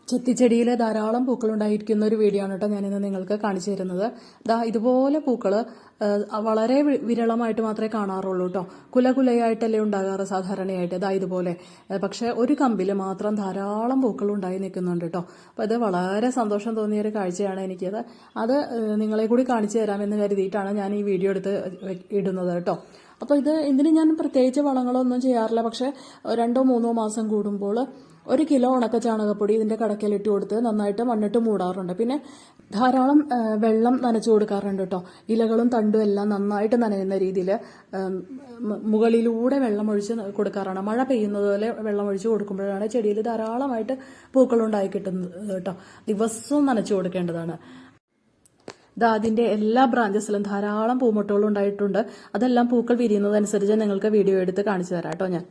ചെത്തിച്ചെടിയിൽ ധാരാളം പൂക്കൾ ഉണ്ടായിരിക്കുന്ന ഒരു വീഡിയോ ആണ് കേട്ടോ ഞാനിന്ന് നിങ്ങൾക്ക് കാണിച്ചു തരുന്നത്. ഇതുപോലെ പൂക്കൾ വളരെ വിരളമായിട്ട് മാത്രമേ കാണാറുള്ളൂ കേട്ടോ. കുലകുലയായിട്ടല്ലേ ഉണ്ടാകാറ് സാധാരണയായിട്ട്. ഇതുപോലെ. പക്ഷെ ഒരു കമ്പിൽ മാത്രം ധാരാളം പൂക്കൾ ഉണ്ടായി നിൽക്കുന്നുണ്ട് കേട്ടോ. അപ്പോൾ ഇത് വളരെ സന്തോഷം തോന്നിയ ഒരു കാഴ്ചയാണ് എനിക്കത്. അത് നിങ്ങളെ കൂടി കാണിച്ചു തരാമെന്ന് കരുതിയിട്ടാണ് ഞാൻ ഈ വീഡിയോ എടുത്ത് ഇടുന്നത് കേട്ടോ. അപ്പോൾ ഇതിന് ഞാൻ പ്രത്യേകിച്ച് വളങ്ങളൊന്നും ചെയ്യാറില്ല. പക്ഷെ 2-3 മാസം കൂടുമ്പോൾ 1 കിലോ ഉണക്ക ചാണകപ്പൊടി ഇതിൻ്റെ കടക്കയിലിട്ട് കൊടുത്ത് നന്നായിട്ട് മണ്ണിട്ട് മൂടാറുണ്ട്. പിന്നെ ധാരാളം വെള്ളം നനച്ചു കൊടുക്കാറുണ്ട് കേട്ടോ. ഇലകളും തണ്ടും എല്ലാം നന്നായിട്ട് നനയുന്ന രീതിയിൽ മുകളിലൂടെ വെള്ളം ഒഴിച്ച് കൊടുക്കാറാണ്. മഴ പെയ്യുന്നത് പോലെ വെള്ളം ഒഴിച്ച് കൊടുക്കുമ്പോഴാണ് ചെടിയിൽ ധാരാളമായിട്ട് പൂക്കളുണ്ടായി കിട്ടുന്നത് കേട്ടോ. ദിവസവും നനച്ചു കൊടുക്കേണ്ടതാണ്. അതിൻ്റെ എല്ലാ ബ്രാഞ്ചസിലും ധാരാളം പൂമൊട്ടുകൾ ഉണ്ടായിട്ടുണ്ട്. അതെല്ലാം പൂക്കൾ വിരിയുന്നതനുസരിച്ച് നിങ്ങൾക്ക് വീഡിയോ എടുത്ത് കാണിച്ചു തരാം കേട്ടോ ഞാൻ.